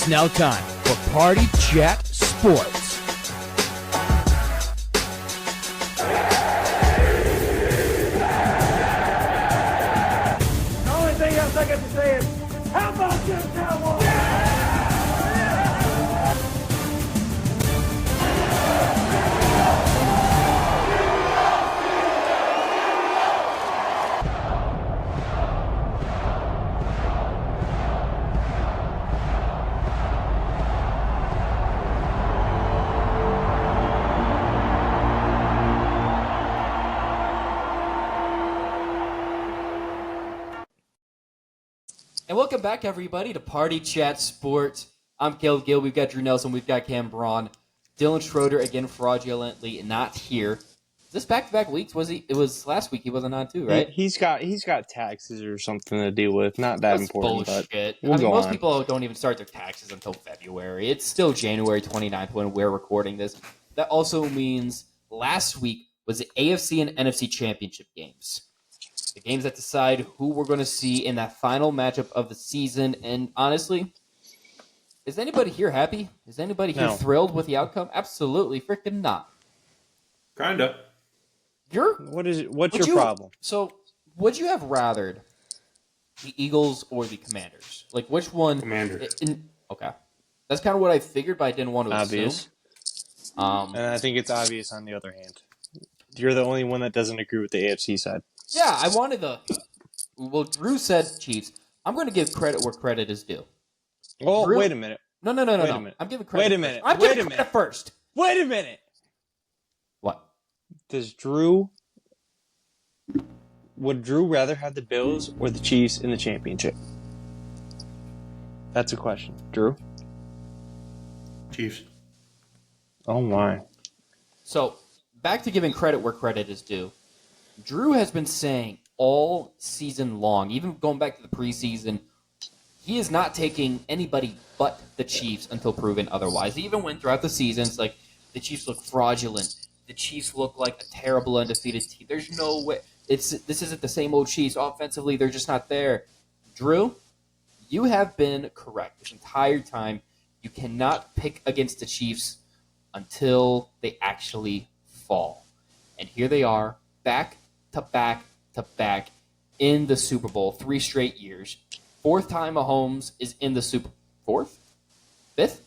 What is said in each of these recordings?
It's now time for Party Chat Sports. The only thing else I got to say is, how about them Cowboys? And welcome back, everybody, to Party Chat Sports. I'm Gill. We've got Drew Nelson. We've got Cam Braun. Dylan Schroeder, again, fraudulently not here. Is this back-to-back weeks? Was he? It was last week. He wasn't on too, right? He's got taxes or something to deal with. Not that That's important, bullshit. but most people don't even start their taxes until February. It's still January 29th when we're recording this. That also means last week was the AFC and NFC Championship games. The games that decide who we're going to see in that final matchup of the season. And honestly, is anybody here happy? Is anybody here thrilled with the outcome? Absolutely freaking not. Kinda. What's your problem? So, would you have rathered the Eagles or the Commanders? Like, which one? Commanders. Okay. That's kind of what I figured, but I didn't want to Obvious. assume. And I think it's obvious on the other hand. You're the only one that doesn't agree with the AFC side. Yeah, I wanted Well, Drew said Chiefs. I'm going to give credit where credit is due. Oh, Drew, wait a minute. No. Wait a minute. I'm giving credit. Wait a minute. I'm Wait giving a credit minute. first. Wait a minute. What? Would Drew rather have the Bills or the Chiefs in the championship? That's a question. Drew? Chiefs. Oh, my. So, back to giving credit where credit is due. Drew has been saying all season long, even going back to the preseason, he is not taking anybody but the Chiefs until proven otherwise. He even went throughout the seasons like the Chiefs look fraudulent. The Chiefs look like a terrible undefeated team. There's no way. This isn't the same old Chiefs. Offensively, they're just not there. Drew, you have been correct this entire time. You cannot pick against the Chiefs until they actually fall. And here they are, back to back to back in the Super Bowl, 3 straight years. 4th time Mahomes is in the Super Bowl. 4th? 5th?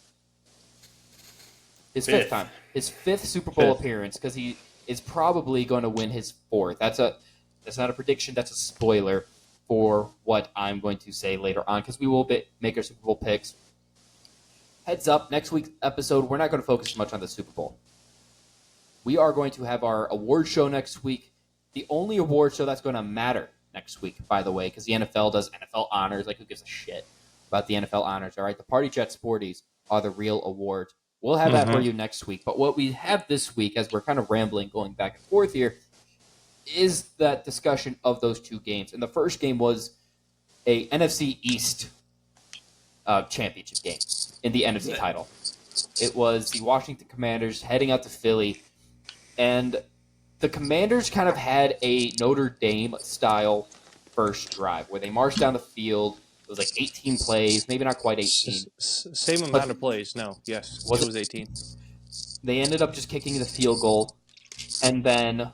His 5th time. His 5th Super Bowl appearance, because he is probably going to win his 4th. That's not a prediction. That's a spoiler for what I'm going to say later on, because we will make our Super Bowl picks. Heads up, next week's episode, we're not going to focus much on the Super Bowl. We are going to have our award show next week. The only award show that's going to matter next week, by the way, because the NFL does NFL honors. Like, who gives a shit about the NFL honors? All right, the Party Chat Sporties are the real awards. We'll have that for you next week. But what we have this week, as we're kind of rambling, going back and forth here, is that discussion of those 2 games. And the first game was a NFC East championship game in the NFC title. It was the Washington Commanders heading out to Philly, and the Commanders kind of had a Notre Dame-style first drive where they marched down the field. It was like 18 plays, maybe not quite 18. Same amount of plays. No, yes, it was 18. They ended up just kicking the field goal, and then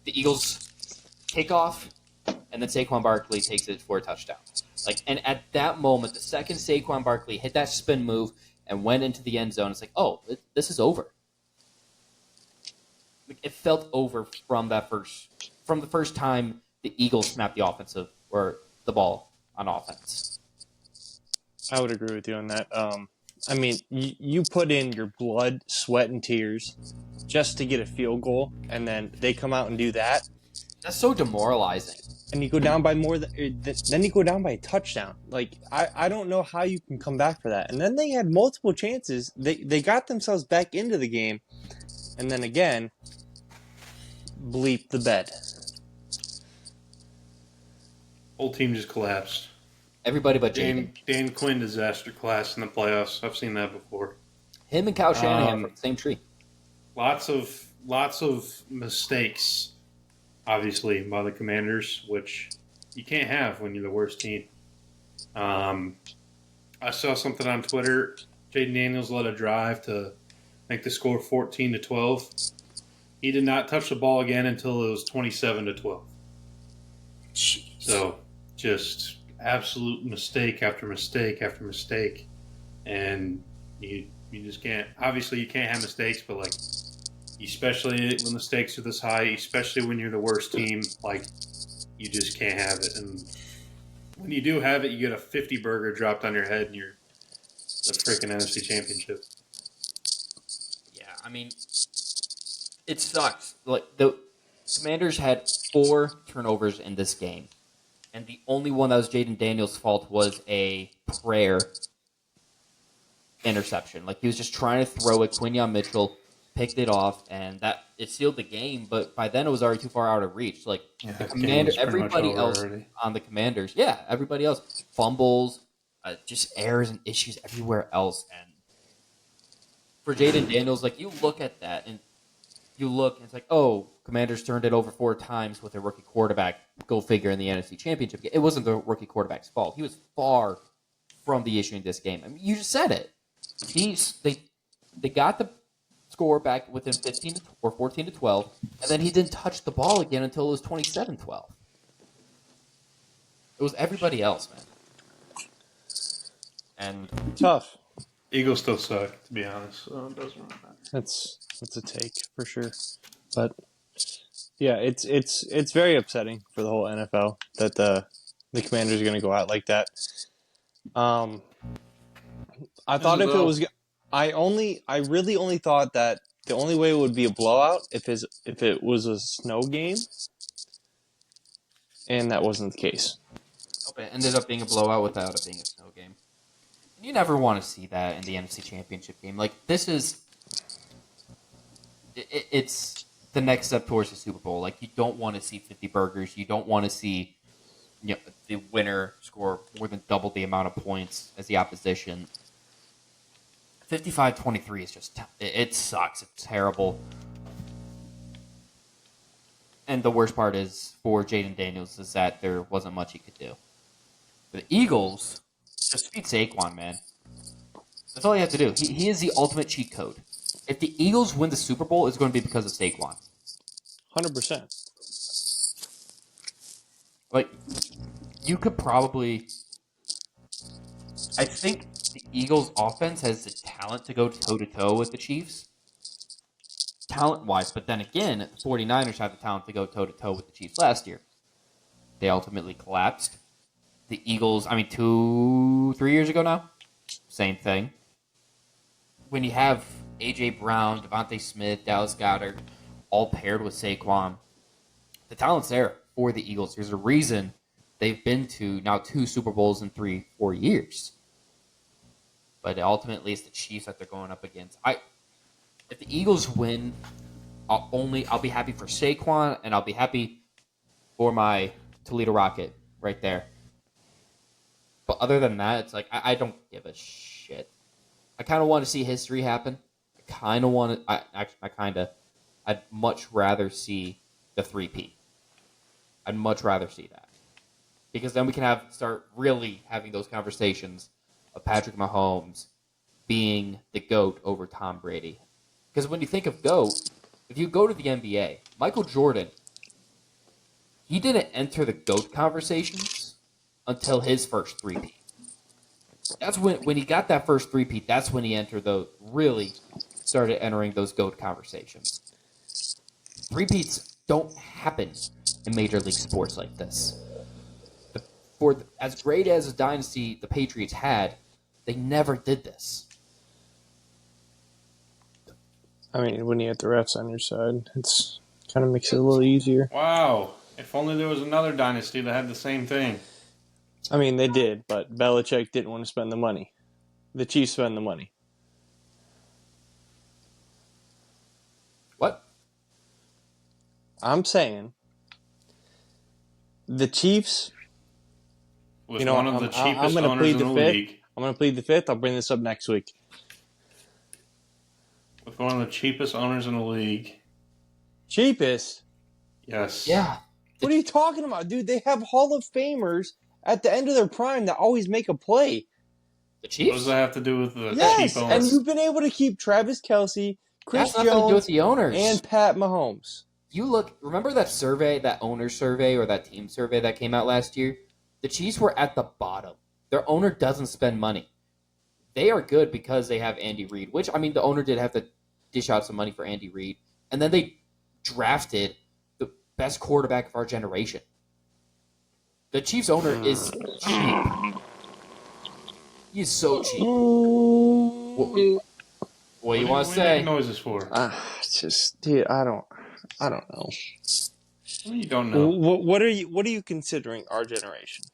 the Eagles kick off, and then Saquon Barkley takes it for a touchdown. And at that moment, the second Saquon Barkley hit that spin move and went into the end zone, it's like, oh, this is over. It felt over from the first time the Eagles snapped the offensive or the ball on offense. I would agree with you on that. I mean, you put in your blood, sweat, and tears just to get a field goal, and then they come out and do that. That's so demoralizing. And you go down by then you go down by a touchdown. Like, I don't know how you can come back for that. And then they had multiple chances. They got themselves back into the game, and then again, bleep the bed. Whole team just collapsed. Everybody but Jaden. Dan Quinn disaster class in the playoffs. I've seen that before. Him and Kyle Shanahan from the same tree. Lots of mistakes, obviously, by the Commanders, which you can't have when you're the worst team. I saw something on Twitter. Jaden Daniels led a drive to make the score 14-12. He did not touch the ball again until it was 27-12. Jeez. So, just absolute mistake after mistake after mistake. And you just can't. Obviously, you can't have mistakes, but, like, especially when the stakes are this high, especially when you're the worst team, like, you just can't have it. And when you do have it, you get a 50 burger dropped on your head and you're the freaking NFC Championship. Yeah, I mean, it sucks. Like, the Commanders had 4 turnovers in this game, and the only one that was Jaden Daniels' fault was a prayer interception. Like, he was just trying to throw it. Quinyon Mitchell picked it off, and that it sealed the game. But by then, it was already too far out of reach. Like, the Commander, everybody else on the Commanders, everybody else fumbles, just errors and issues everywhere else. And for Jaden Daniels, like, you look at that and you look, and it's like, oh, Commanders turned it over 4 times with a rookie quarterback. Go figure in the NFC Championship. It wasn't the rookie quarterback's fault. He was far from the issue in this game. I mean, you just said it. They got the score back within 15 or 14 to 12, and then he didn't touch the ball again until it was 27-12. It was everybody else, man. And Tough. Eagles still suck, to be honest, so it doesn't really matter. That's a take for sure. But yeah, it's very upsetting for the whole NFL that the Commanders are going to go out like that. I thought if it was, I really only thought that the only way it would be a blowout if it was a snow game, and that wasn't the case. it ended up being a blowout without it being a snow game. You never want to see that in the NFC Championship game. Like, this is, it's the next step towards the Super Bowl. Like, you don't want to see 50 burgers. You don't want to see, you know, the winner score more than double the amount of points as the opposition. 55-23 is just, it sucks. It's terrible. And the worst part is, for Jaden Daniels, is that there wasn't much he could do. The Eagles just beat Saquon, man. That's all you have to do. He is the ultimate cheat code. If the Eagles win the Super Bowl, it's going to be because of Saquon. 100%. Like, you could probably... I think the Eagles' offense has the talent to go toe-to-toe with the Chiefs. Talent-wise, but then again, the 49ers have the talent to go toe-to-toe with the Chiefs last year. They ultimately collapsed. The Eagles, 2-3 years ago now, same thing. When you have A.J. Brown, Devontae Smith, Dallas Goedert, all paired with Saquon, the talent's there for the Eagles. There's a reason they've been to now 2 Super Bowls in 3-4 years. But ultimately, it's the Chiefs that they're going up against. If the Eagles win, I'll be happy for Saquon, and I'll be happy for my Toledo Rocket right there. But other than that, it's like, I don't give a shit. I kind of want to see history happen. I'd much rather see the 3-peat. I'd much rather see that. Because then we can start really having those conversations of Patrick Mahomes being the GOAT over Tom Brady. Because when you think of GOAT, if you go to the NBA, Michael Jordan, he didn't enter the GOAT conversations until his first 3-peat. That's when he got that first 3-peat, that's when he really started entering those GOAT conversations. 3-peats don't happen in Major League Sports like this. As great as a dynasty the Patriots had, they never did this. When you have the refs on your side, it's kind of makes it a little easier. Wow. If only there was another dynasty that had the same thing. They did, but Belichick didn't want to spend the money. The Chiefs spend the money. What? I'm saying the Chiefs... With one of the cheapest owners in the league. I'm going to plead the fifth. I'll bring this up next week. With one of the cheapest owners in the league. Cheapest? Yes. Yeah. What are you talking about, dude? They have Hall of Famers at the end of their prime that always make a play. The What Chiefs? does that have to do with the Yes, cheap and owners? you've been able to keep Travis Kelce, Chris That's nothing to do with Jones, the owners. and Pat Mahomes. Remember that survey, that owner survey or that team survey that came out last year? The Chiefs were at the bottom. Their owner doesn't spend money. They are good because they have Andy Reid, which, I mean, the owner did have to dish out some money for Andy Reid. And then they drafted the best quarterback of our generation. The Chiefs owner is cheap. He's so cheap. What do you want to What are you say? making noises for? Dude, I don't know. You don't know. What are you considering our generation?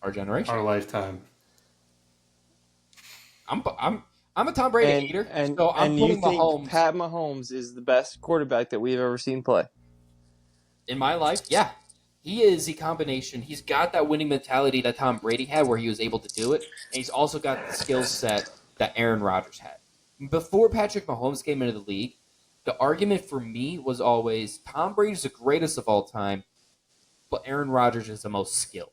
Our generation. Our lifetime. I'm a Tom Brady hater, so I'm you putting think Mahomes Pat Mahomes is the best quarterback that we've ever seen play? in my life. Yeah, he is the combination. He's got that winning mentality that Tom Brady had, where he was able to do it, and he's also got the skill set that Aaron Rodgers had. Before Patrick Mahomes came into the league, the argument for me was always Tom Brady's the greatest of all time, but Aaron Rodgers is the most skilled.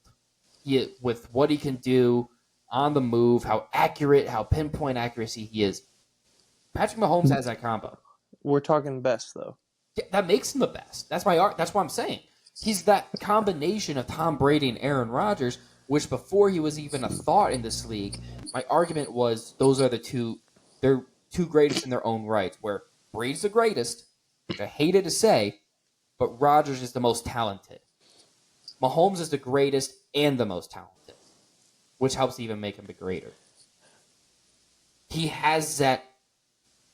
With what he can do on the move, how accurate, how pinpoint accuracy he is. Patrick Mahomes has that combo. We're talking best though. Yeah, that makes him the best. That's what I'm saying. He's that combination of Tom Brady and Aaron Rodgers, which before he was even a thought in this league, my argument was those are they're two greatest in their own right, where Brady's the greatest, which I hated to say, but Rodgers is the most talented. Mahomes is the greatest and the most talented, which helps even make him the greater. He has that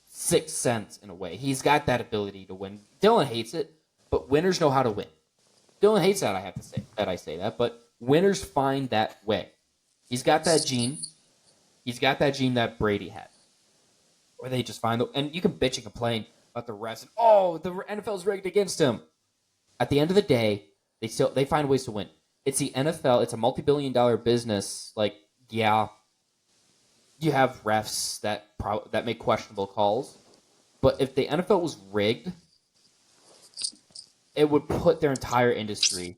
sixth sense in a way. He's got that ability to win. Dylan hates it, but winners know how to win. Dylan hates that I say that, but winners find that way. He's got that gene. He's got that gene that Brady had, where they just find and you can bitch and complain about the refs. And, the NFL's rigged against him. At the end of the day, they find ways to win. It's the NFL. It's a multi-billion-dollar business. Like, yeah, you have refs that make questionable calls, but if the NFL was rigged, it would put their entire industry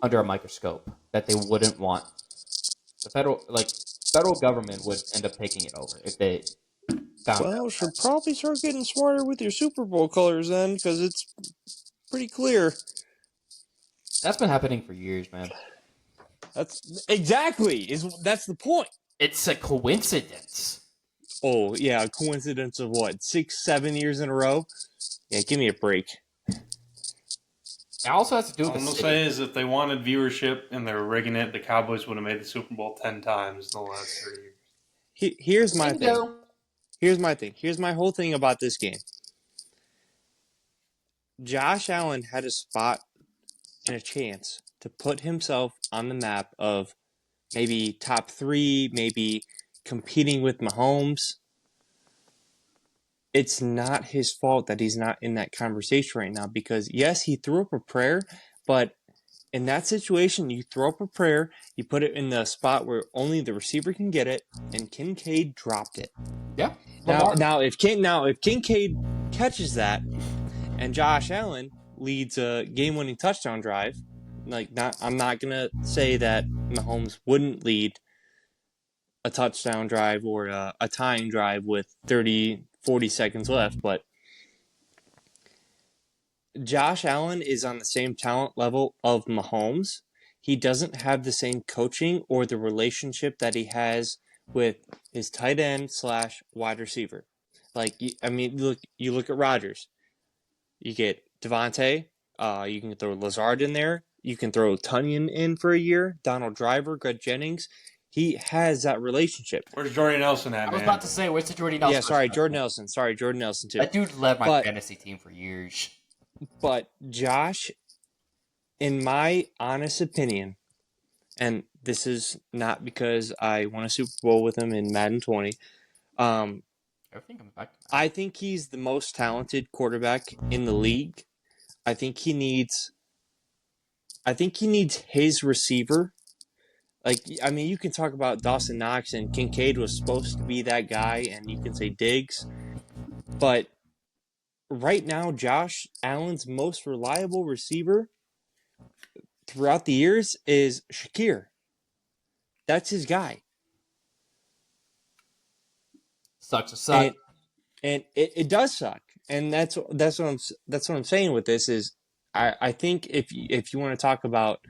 under a microscope that they wouldn't want. The federal government would end up taking it over if they found out. Well, should probably start getting smarter with your Super Bowl colors then, because it's pretty clear. That's been happening for years, man. That's the point. It's a coincidence. Oh yeah, a coincidence of what, 6-7 years in a row? Yeah, give me a break. It also has to do with All I'm the going to city. say is if they wanted viewership and they were rigging it, the Cowboys would have made the Super Bowl 10 times in the last 3 years. Here's my thing. Bingo. Here's my whole thing about this game. Josh Allen had a spot and a chance to put himself on the map of maybe top 3, maybe competing with Mahomes. It's not his fault that he's not in that conversation right now, because yes, he threw up a prayer, but in that situation, you throw up a prayer, you put it in the spot where only the receiver can get it, and Kincaid dropped it. Yeah. Now if Kincaid catches that and Josh Allen leads a game-winning touchdown drive, I'm not gonna say that Mahomes wouldn't lead a touchdown drive or a tying drive with 40 seconds left, but Josh Allen is on the same talent level of Mahomes. He doesn't have the same coaching or the relationship that he has with his tight end / wide receiver. You look at Rodgers. You get Devontae. You can throw Lazard in there. You can throw Tunyon in for a year. Donald Driver, Greg Jennings. He has that relationship. Where's Jordy Nelson at, I was man? about to say, where's the Jordy Nelson? Yeah, sorry, Jordan Nelson. Sorry, Jordan Nelson too. That dude led my fantasy team for years. But Josh, in my honest opinion, and this is not because I won a Super Bowl with him in Madden 20, Everything comes back to that. I think he's the most talented quarterback in the league. I think he needs his receiver. You can talk about Dawson Knox, and Kincaid was supposed to be that guy, and you can say Diggs. But right now, Josh Allen's most reliable receiver, throughout the years is Shakir. That's his guy. Sucks to suck. And it does suck. And that's what I'm saying with this is I think if you want to talk about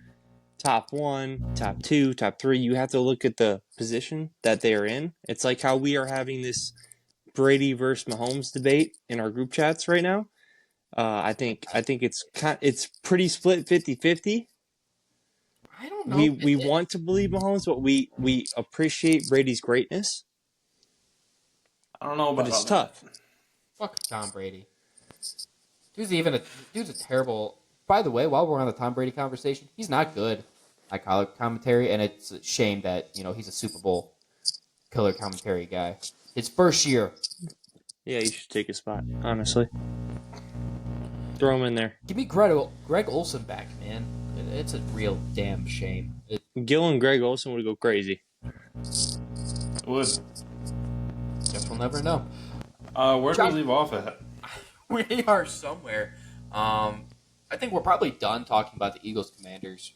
top 1, top 2, top 3, you have to look at the position that they are in. It's like how we are having this Brady versus Mahomes debate in our group chats right now. I think it's pretty split 50-50. I don't know. We want to believe Mahomes, but we appreciate Brady's greatness. I don't know about But it's all tough. that. Fuck Tom Brady. Dude's a terrible. By the way, while we're on the Tom Brady conversation, he's not good at color commentary, and it's a shame that he's a Super Bowl killer commentary guy. His first year. Yeah, you should take a spot, honestly. Throw him in there. Give me Greg Olson back, man. It's a real damn shame. Gill and Greg Olson would go crazy. Would. Guess we'll never know. Where do we leave off at? We are somewhere. I think we're probably done talking about the Eagles Commanders.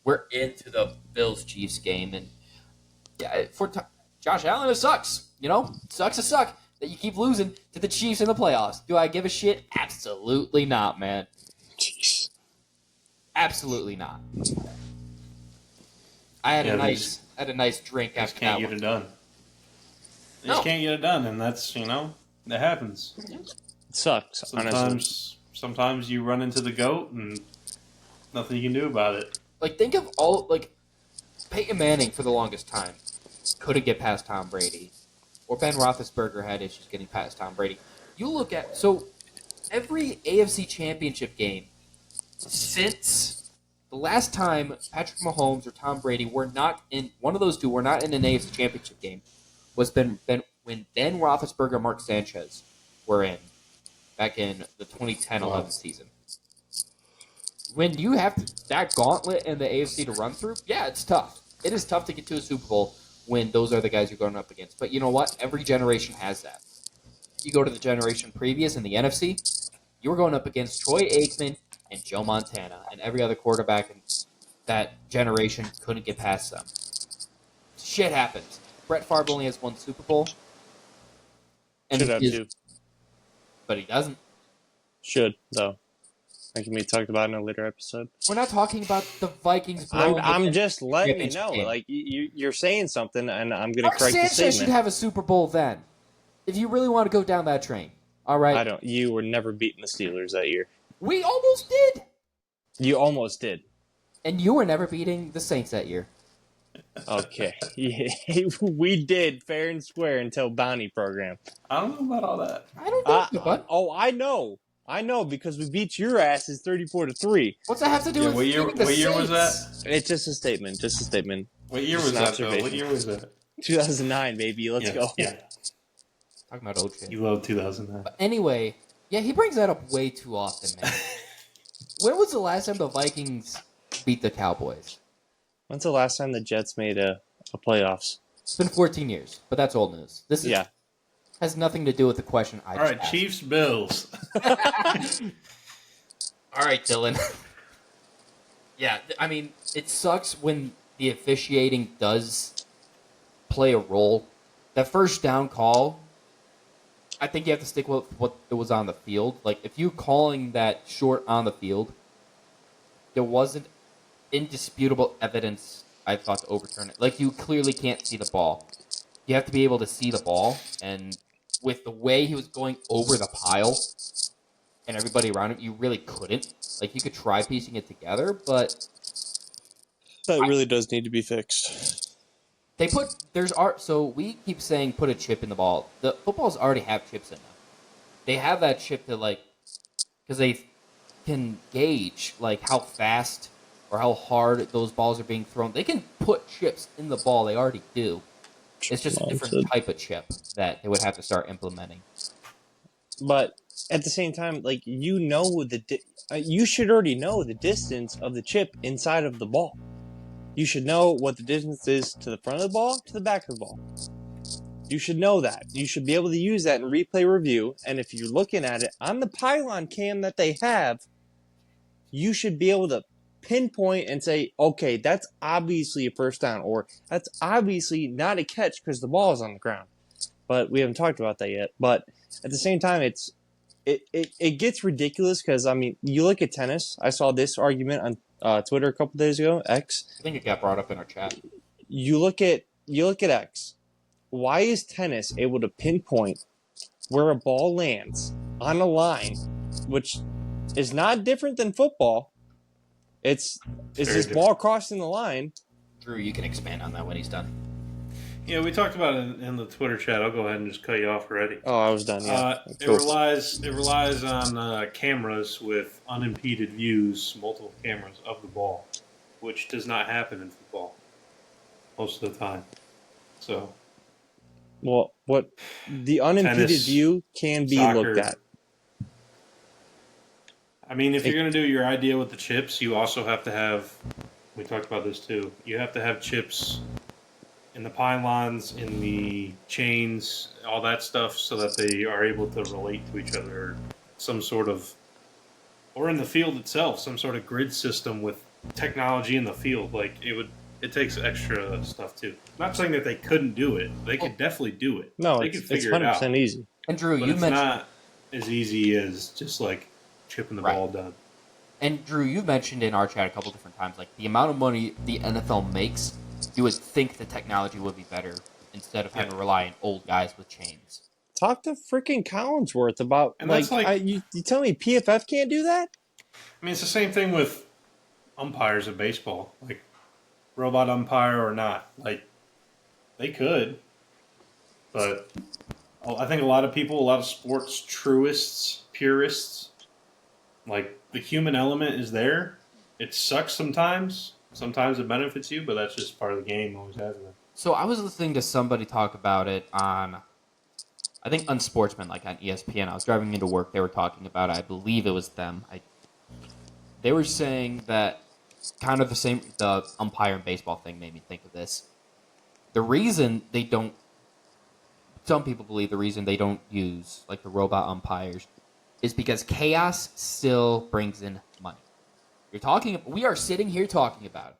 We're into the Bills Chiefs game, and yeah, for Josh Allen, it sucks. Sucks to suck that you keep losing to the Chiefs in the playoffs. Do I give a shit? Absolutely not, man. Jeez. Absolutely not. I had a nice drink after that Can't get one. it done. They just can't get it done, and that's that happens. It sucks, honestly. Sometimes you run into the GOAT and nothing you can do about it. Think of Peyton Manning for the longest time couldn't get past Tom Brady, or Ben Roethlisberger had issues getting past Tom Brady. You look at every AFC Championship game since the last time Patrick Mahomes or Tom Brady were not in one of those two were not in an AFC Championship game was when Ben Roethlisberger and Mark Sanchez were in back in the 2010-11 season. When you have that gauntlet in the AFC to run through, yeah, it's tough. It is tough to get to a Super Bowl when those are the guys you're going up against. But you know what? Every generation has that. You go to the generation previous in the NFC, you were going up against Troy Aikman and Joe Montana, and every other quarterback in that generation couldn't get past them. Shit happens. Brett Favre only has one Super Bowl. And Should have two. But he doesn't. Should, though. That can be talked about in a later episode. We're not talking about the Vikings. I'm just letting you know. Game. Like, you're saying something, and I'm going to correct the Sanchez statement. should have a Super Bowl then. If you really want to go down that train. All right? I don't. You were never beating the Steelers that year. We almost did. You almost did. And you were never beating the Saints that year. Okay. Yeah, we did fair and square until Bounty program. I don't know about all that. I don't think so, bud. Oh, I know. I know because we beat your asses 34-3. What's that have to do with what year was that? It's just a statement. Just a statement. What year was that, though? What year was that? 2009, baby. Let's go. Yeah. Talking about old shit. You love 2009. But anyway, yeah, he brings that up way too often, man. When was the last time the Vikings beat the Cowboys? When's the last time the Jets made a playoffs? It's been 14 years, but that's old news. This has nothing to do with the question I just All right, asked. Chiefs, Bills. All right, Dylan. Yeah, I mean, it sucks when the officiating does play a role. That first down call, I think you have to stick with what it was on the field. Like, if you're calling that short on the field, there wasn't indisputable evidence, I thought, to overturn it. Like, you clearly can't see the ball. You have to be able to see the ball, and with the way he was going over the pile and everybody around him, you really couldn't. Like, you could try piecing it together, but That really does need to be fixed. so we keep saying put a chip in the ball. The footballs already have chips in them. They have that chip to, like, because they can gauge, like, how fast or how hard those balls are being thrown. They can put chips in the ball. They already do. It's just a different type of chip that they would have to start implementing. But at the same time, like, you should already know the distance of the chip inside of the ball. You should know what the distance is to the front of the ball, to the back of the ball. You should know that. You should be able to use that in replay review. And if you're looking at it on the pylon cam that they have, you should be able to pinpoint and say, okay, that's obviously a first down, or that's obviously not a catch because the ball is on the ground. But we haven't talked about that yet. But at the same time, it gets ridiculous because, I mean, you look at tennis. I saw this argument on Twitter a couple days ago, X. I think it got brought up in our chat. You look at X. Why is tennis able to pinpoint where a ball lands on a line, which is not different than football? It's this ball crossing the line. Drew, you can expand on that when he's done. Yeah, we talked about it in the Twitter chat. I'll go ahead and just cut you off already. Oh, I was done. Yeah, it relies on cameras with unimpeded views, multiple cameras of the ball, which does not happen in football most of the time. So, well, what the unimpeded tennis, view can be soccer, looked at. I mean, if you're going to do your idea with the chips, you also have to have. We talked about this too. You have to have chips in the pylons, in the chains, all that stuff, so that they are able to relate to each other, or some sort of, or in the field itself, some sort of grid system with technology in the field. Like it takes extra stuff too. I'm not saying that they couldn't do it. They could definitely do it. No, they it's could figure it out. 100% easy. And Drew, But you it's mentioned not as easy as just like chipping the ball done. And Drew, you mentioned in our chat a couple different times, like the amount of money the NFL makes, you would think the technology would be better instead of having to rely on old guys with chains. Talk to freaking Collinsworth about, And that's you tell me PFF can't do that? I mean, it's the same thing with umpires in baseball. Like, robot umpire or not. Like, they could. But I think a lot of people, a lot of sports truists, purists, like, the human element is there. It sucks sometimes. Sometimes it benefits you, but that's just part of the game. Always has been. So I was listening to somebody talk about it on, I think, Unsportsmanlike on ESPN. I was driving into work. They were talking about it. I believe it was them. They were saying that kind of the umpire and baseball thing made me think of this. The reason they don't, some people believe the reason they don't use like the robot umpires is because chaos still brings in money. We are sitting here talking about it.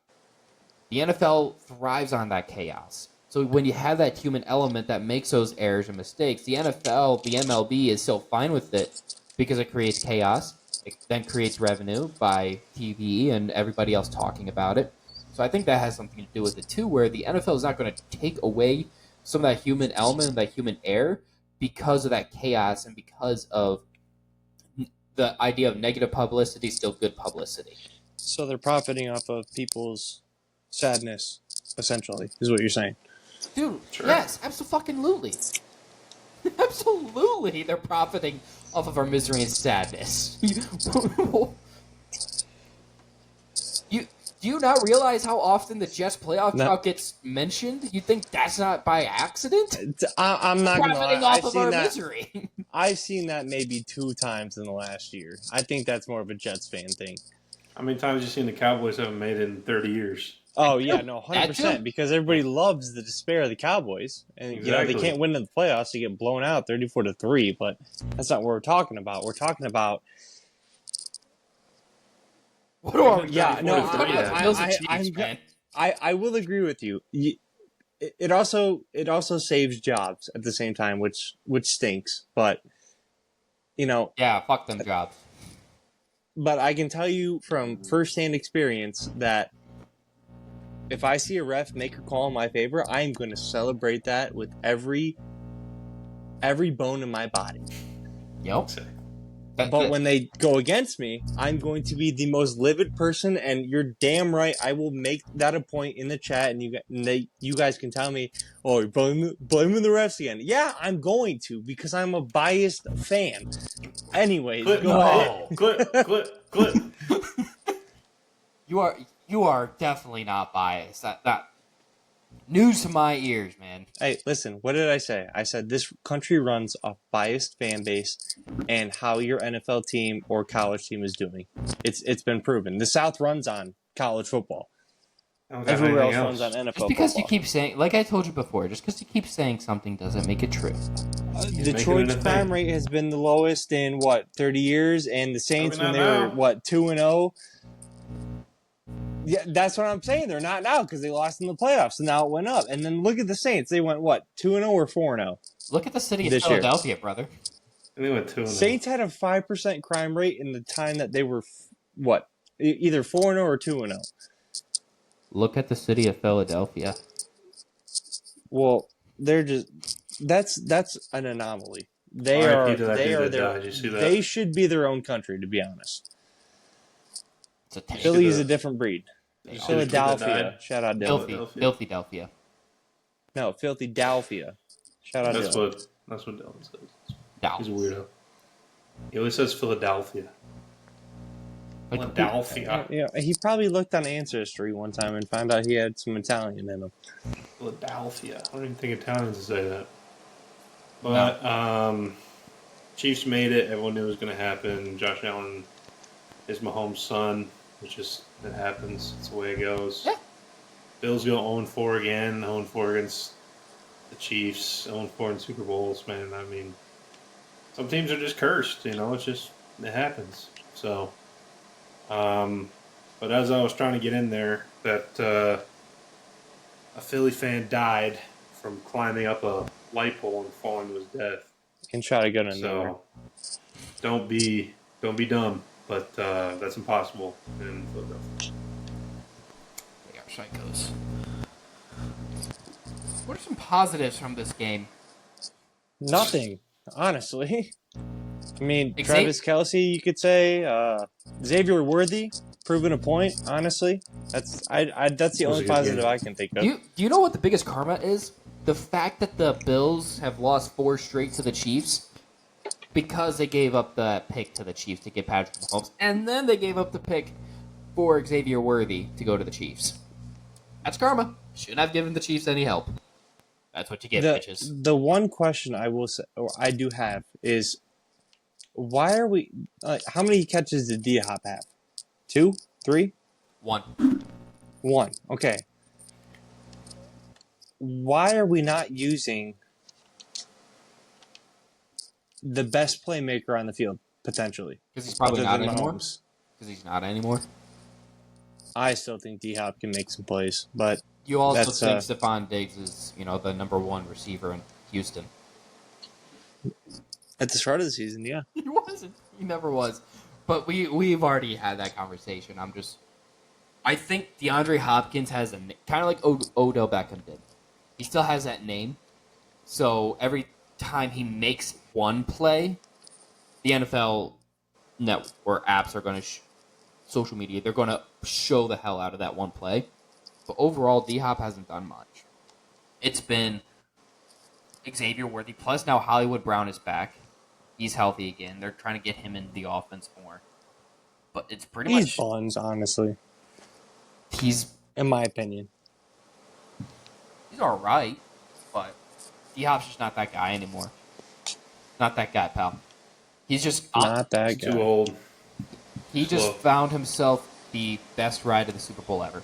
The NFL thrives on that chaos. So when you have that human element that makes those errors and mistakes, the NFL, the MLB is still fine with it because it creates chaos. It then creates revenue by TV and everybody else talking about it. So I think that has something to do with it too, where the NFL is not going to take away some of that human element, that human error, because of that chaos and because of the idea of negative publicity still good publicity. So they're profiting off of people's sadness, essentially, is what you're saying. Dude, Sure. Yes, absolutely. Absolutely, they're profiting off of our misery and sadness. Do you not realize how often the Jets playoff drought gets mentioned? You think that's not by accident? I'm not going to profiting lie. off of our misery. I've seen that maybe 2 times in the last year. I think that's more of a Jets fan thing. How many times have you seen the Cowboys haven't made it in 30 years? Oh, yeah, no, 100%. Because everybody loves the despair of the Cowboys. And, Exactly. they can't win in the playoffs. They get blown out 34-3. But that's not what we're talking about. We're talking about... What are we? Yeah, no, man. I will agree with you. It also saves jobs at the same time, which stinks. But, Yeah, fuck them jobs. But I can tell you from firsthand experience that if I see a ref make a call in my favor, I'm going to celebrate that with every bone in my body. Yep. But when they go against me, I'm going to be the most livid person, and you're damn right. I will make that a point in the chat, and you guys can tell me, "Oh, you're blaming the refs again." Yeah, I'm going to because I'm a biased fan. Anyways, go ahead. Clip. You are definitely not biased. That news to my ears, man. Hey, listen, what did I say? I said this country runs a biased fan base and how your NFL team or college team is doing. It's been proven. The South runs on college football. Everywhere else runs on NFL Just because football. you keep saying, like I told you before, just because you keep saying something doesn't make it true. Detroit's crime rate has been the lowest in, 30 years? And the Saints, when they were, 2-0? Yeah, that's what I'm saying. They're not now because they lost in the playoffs, and now it went up. And then look at the Saints. They went, what, 2-0 or 4-0? Look at the city of This year. Philadelphia, brother. And they went 2-0. Saints had a 5% crime rate in the time that they were, what, either 4-0 or 2-0. Look at the city of Philadelphia. Well, they're just that's an anomaly. They R.I.P. to that they dude are that their died. You see that? they should be their own country, to be honest. It's a tank. Philly is a different breed. You see the kid that Philadelphia. died? Shout out Dylan. Philadelphia. No, Philadelphia. Shout out Dylan. That's what Dylan says. Dow. He's a weirdo. He always says Philadelphia. Philadelphia. Yeah, he probably looked on Ancestry one time and found out he had some Italian in him. Philadelphia. I don't even think Italians would say that. But Chiefs made it. Everyone knew it was going to happen. Josh Allen is Mahomes' son, which is it happens. It's the way it goes. Yeah. Bills go 0-4 again. 0-4 against the Chiefs. 0-4 in Super Bowls. Man, I mean, some teams are just cursed. It happens. So, but as I was trying to get in there, that a Philly fan died from climbing up a light pole and falling to his death. Can shot a gun in there. So don't be dumb, but that's impossible in Philadelphia. They are psychos. What are some positives from this game? Nothing, honestly. I mean, Xavier- Travis Kelce, you could say. Xavier Worthy, proving a point, honestly. That's the was only a good positive game. I can think of. Do you know what the biggest karma is? The fact that the Bills have lost 4 straight to the Chiefs because they gave up the pick to the Chiefs to get Patrick Mahomes, and then they gave up the pick for Xavier Worthy to go to the Chiefs. That's karma. Shouldn't have given the Chiefs any help. That's what you get, bitches. The one question I will say, or I do have, is why are we? How many catches did D-Hop have? 2, 3, 1. 1. Okay. Why are we not using the best playmaker on the field potentially? Because he's probably other not than anymore. Mahomes? Because he's not anymore. I still think D-Hop can make some plays, but You also That's, think Stephon Diggs is, the number 1 receiver in Houston. at the start of the season, yeah. He wasn't. He never was. But we've already had that conversation. I think DeAndre Hopkins has kind of like Odell Beckham did. He still has that name. So every time he makes one play, the NFL network or apps are going to social media, they're going to show the hell out of that one play. But overall, D-Hop hasn't done much. It's been Xavier Worthy. Plus now Hollywood Brown is back. He's healthy again. They're trying to get him into the offense more. But it's pretty He's much... buns, honestly, He's in my opinion. all right, but D-Hop's just not that guy anymore. Not that guy, pal. He's just... Not that He's guy. too old. He just slow. found himself the best ride to the Super Bowl ever.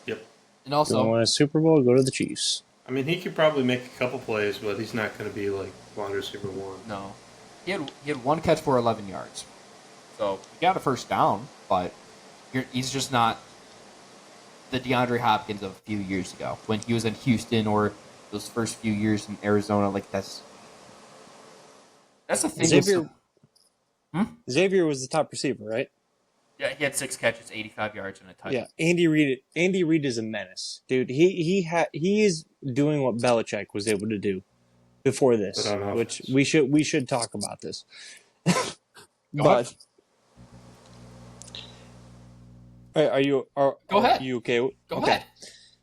Yep. And You also... want a Super Bowl? Go to the Chiefs. I mean, he could probably make a couple plays, but he's not going to be like wide receiver 1. No. He had 1 catch for 11 yards. So, he got a first down, but he's just not the DeAndre Hopkins of a few years ago. When he was in Houston or those first few years in Arizona, that's the thing. Xavier was the top receiver, right? Yeah, he had 6 catches, 85 yards, and a touchdown. Yeah, Andy Reid is a menace, dude. He is doing what Belichick was able to do before this, But on which offense. we should talk about this. Go But are you Go ahead. you okay? Go okay. ahead.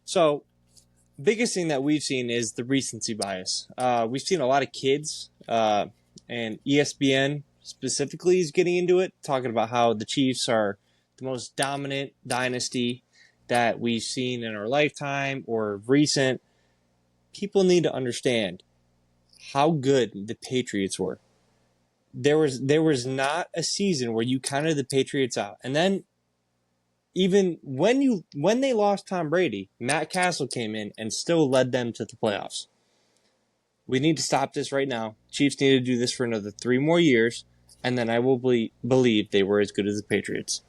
So, biggest thing that we've seen is the recency bias. We've seen a lot of kids, and ESPN specifically is getting into it, talking about how the Chiefs are the most dominant dynasty that we've seen in our lifetime or recent. People need to understand how good the Patriots were. There was not a season where you counted the Patriots out. And then even when they lost Tom Brady, Matt Castle came in and still led them to the playoffs. We need to stop this right now. Chiefs need to do this for another 3 more years, and then I will believe they were as good as the Patriots.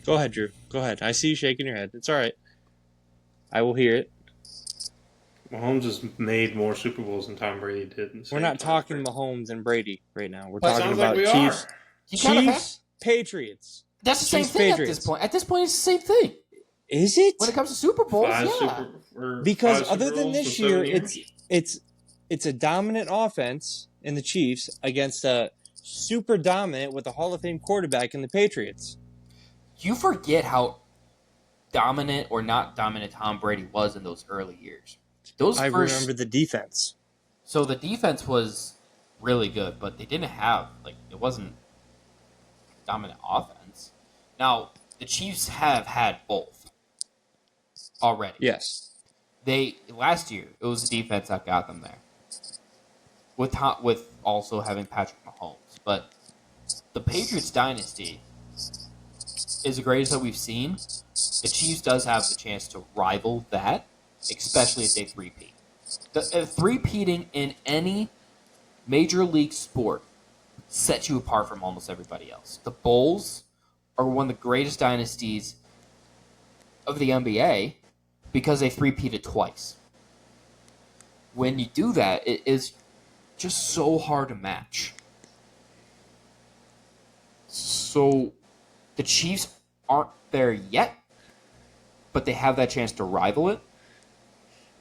Go ahead, Drew. Go ahead. I see you shaking your head. It's all right. I will hear it. Mahomes has made more Super Bowls than Tom Brady did. In the We're same not time talking frame. Mahomes and Brady right now. We're But talking sounds about like we Chiefs. are. You kind of have- Chiefs, Patriots. That's the same Chiefs, thing Patriots. at this point. At this point, it's the same thing. Is it? When it comes to Super Bowls, Because five other Super than Bowls this in year, 7 years? it's a dominant offense in the Chiefs against a super dominant with a Hall of Fame quarterback in the Patriots. you forget how dominant or not dominant Tom Brady was in those early years. Remember the defense. So the defense was really good, but they didn't have it wasn't dominant offense. Now the Chiefs have had both already. Yes. Last year it was the defense that got them there. With also having Patrick Mahomes, but the Patriots dynasty is the greatest that we've seen. The Chiefs does have the chance to rival that, especially if they three-peat. Three-peating in any major league sport sets you apart from almost everybody else. The Bulls are one of the greatest dynasties of the NBA because they three-peated twice. When you do that, it is just so hard to match. So the Chiefs aren't there yet, but they have that chance to rival it.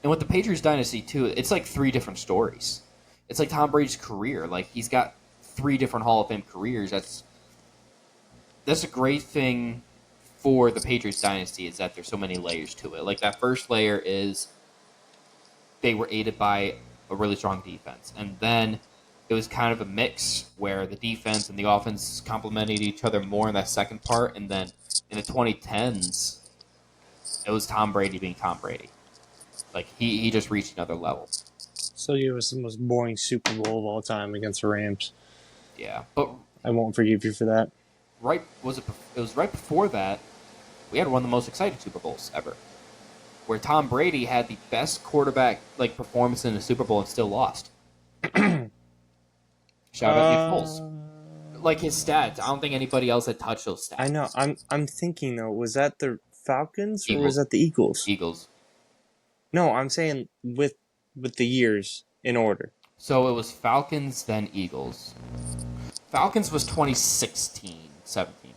And with the Patriots dynasty too, it's like 3 different stories. It's like Tom Brady's career. Like he's got 3 different Hall of Fame careers. That's a great thing for the Patriots dynasty is that there's so many layers to it. Like that first layer is they were aided by a really strong defense. And then it was kind of a mix where the defense and the offense complemented each other more in that second part. And then in the 2010s, it was Tom Brady being Tom Brady. Like, he just reached another level. So it was the most boring Super Bowl of all time against the Rams. Yeah, but I won't forgive you for that. it was right before that, we had one of the most exciting Super Bowls ever, where Tom Brady had the best quarterback performance in the Super Bowl and still lost. Shout out Nick Foles. His stats, I don't think anybody else had touched those stats. I know. I'm thinking though, was that the Falcons or Eagles. was that the Eagles? Eagles. No, I'm saying with the years in order. So it was Falcons, then Eagles. Falcons was 2016, 17.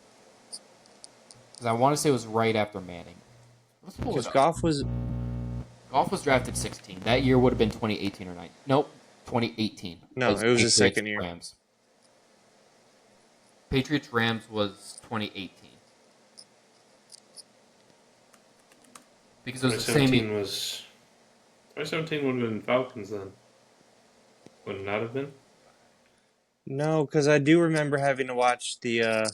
Because I want to say it was right after Manning. Let's pull Because it up. Goff was drafted 16. That year would have been 2018 or 9. Nope, 2018. No, it was the Patriots, second year. Rams. Patriots Rams was 2018. Because it was the same 2017 would have been Falcons then. Would it not have been? No, because I do remember having to watch the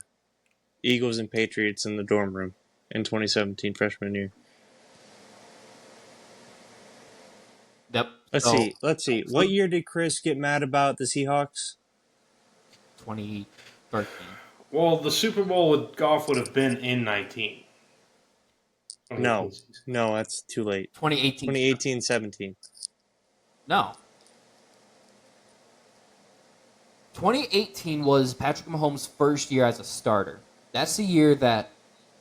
Eagles and Patriots in the dorm room in 2017 freshman year. Yep. Let's see. What year did Chris get mad about the Seahawks? 2013. Well, the Super Bowl with Goff would have been in 19. No, that's too late. 2018. 2018-17. No. 2018 was Patrick Mahomes' first year as a starter. That's the year that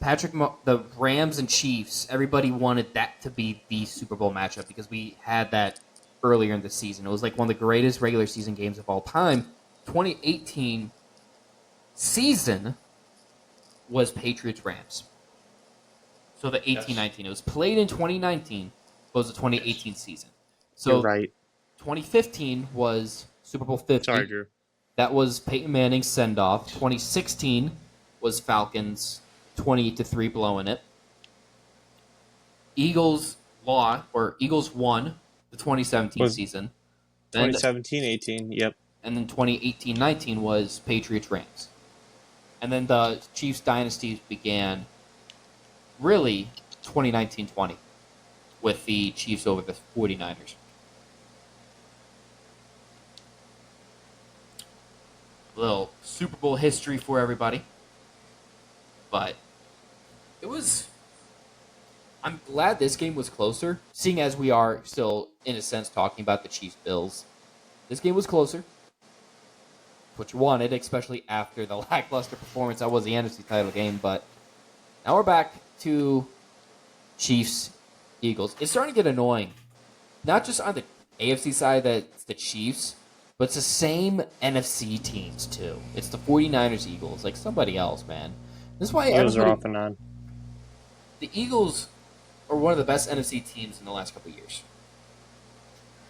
the Rams and Chiefs, everybody wanted that to be the Super Bowl matchup because we had that earlier in the season. It was like one of the greatest regular season games of all time. 2018 season was Patriots-Rams. So the 18-19. It was played in 2019, but it was the 2018 season. So You're right. 2015 was Super Bowl 50. Sorry, Drew. That was Peyton Manning's send-off. 2016 was Falcons 20-3 blowing it. Eagles won the 2017 season. 2017-18, yep. And then 2018-19 was Patriots-Rams. And then the Chiefs dynasty began really 2019-20 with the Chiefs over the 49ers. Little Super Bowl history for everybody. But I'm glad this game was closer, seeing as we are still, in a sense, talking about the Chiefs-Bills. This game was closer. What you wanted, especially after the lackluster performance that was the NFC title game, but Now we're back to Chiefs, Eagles. It's starting to get annoying. Not just on the AFC side that it's the Chiefs, but it's the same NFC teams too. It's the 49ers, Eagles, like somebody else, man. This is why Eagles are off and on. the Eagles are one of the best NFC teams in the last couple of years.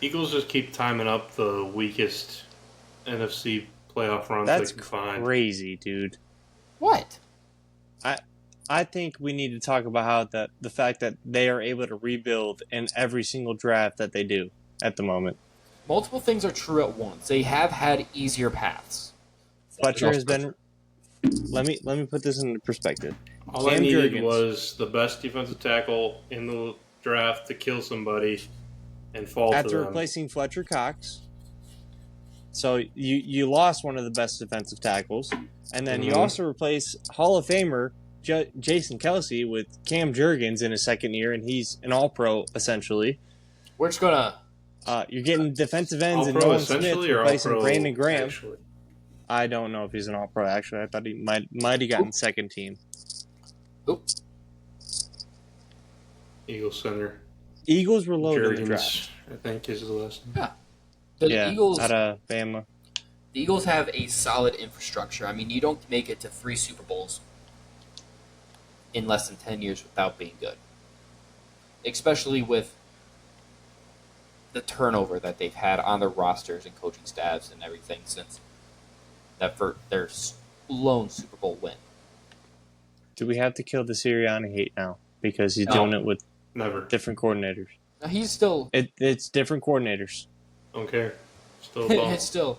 Eagles just keep timing up the weakest NFC playoff runs That's they can find. crazy, dude. What? I think we need to talk about how the fact that they are able to rebuild in every single draft that they do at the moment. Multiple things are true at once. They have had easier paths. Fletcher has been. Let me put this into perspective. All I Cam needed Jurgens. was the best defensive tackle in the draft to kill somebody and fall to After them. replacing Fletcher Cox. So you lost one of the best defensive tackles, and then you also replace Hall of Famer Jason Kelsey with Cam Jurgens in his second year, and he's an All-Pro essentially. We're just gonna. You're getting defensive ends and All-Pro Nolan Smith essentially or replacing All-Pro Brandon Graham. actually? I don't know if he's an All-Pro actually. I thought he might have gotten second team. Oop. Eagles center. Eagles were loaded in the draft. Jurgens, I think is the last name. Yeah. The Eagles. out of Bama. The Eagles have a solid infrastructure. I mean, you don't make it to 3 Super Bowls in less than 10 years without being good. Especially with the turnover that they've had on their rosters and coaching staffs and everything since their lone Super Bowl win. Do we have to kill the Sirianni hate now because he's No. doing it with Never. different coordinators? Now, he's still. It's different coordinators. Don't care. Still a ball.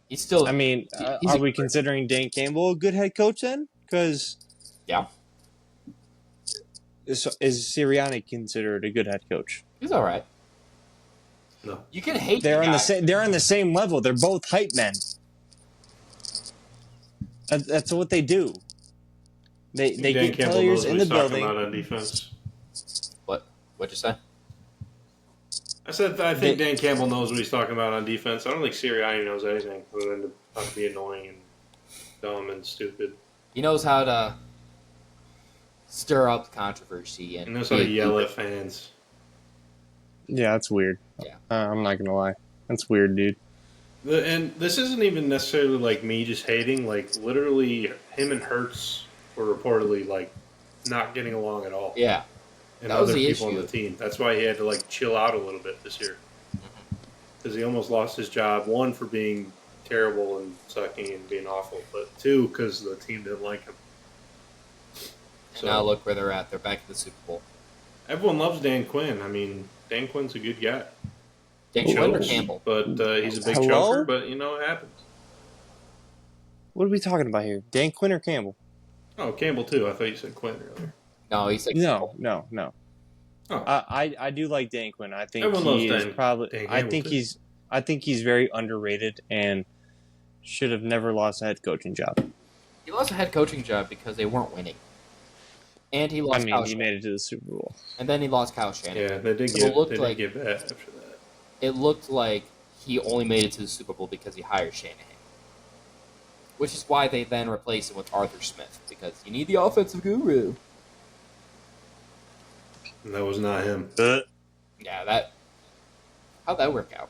He's still. I mean, he's are a- we considering Dan Campbell a good head coach then? Because Yeah, is Sirianni considered a good head coach? he's all right. No. You can hate. They're the on the guy. same. They're on the same level. They're both hype men. That's what they do. They Dan get Campbell players knows in what the he's talking building. about on defense. What'd you say? I said I think Dan Campbell knows what he's talking about on defense. I don't think Sirianni knows anything other than to be annoying and dumb and stupid. He knows how to stir up controversy and He knows how to yell at fans. Yeah, that's weird. Yeah. I'm not gonna lie. That's weird, dude. And this isn't even necessarily like me just hating. Like literally, him and Hurts were reportedly like not getting along at all. Yeah. And That was other the people on issue. the team. That's why he had to like chill out a little bit this year. Because he almost lost his job. One, for being terrible and sucking and being awful, but two, because the team didn't like him. And now look where they're at. They're back in the Super Bowl. Everyone loves Dan Quinn. I mean, Dan Quinn's a good guy. Dan He Quinn or chokes, Campbell? But he's a big Hello? choker, but you know, it happens. What are we talking about here? Dan Quinn or Campbell? Oh, Campbell too. I thought you said Quinn earlier. No, he's like No. Oh. I do like Dan Quinn. I think Everyone he loves is Dan probably. I Campbell, think too. I think he's very underrated and should have never lost a head coaching job. He lost a head coaching job because they weren't winning. And he lost I mean, Kyle he Shanahan. made it to the Super Bowl. And then he lost Kyle Shanahan. Yeah, they did So get it looked they like- did get that after that. It looked like he only made it to the Super Bowl because he hired Shanahan. Which is why they then replaced him with Arthur Smith, because you need the offensive guru. And that was not him. Yeah, how'd that work out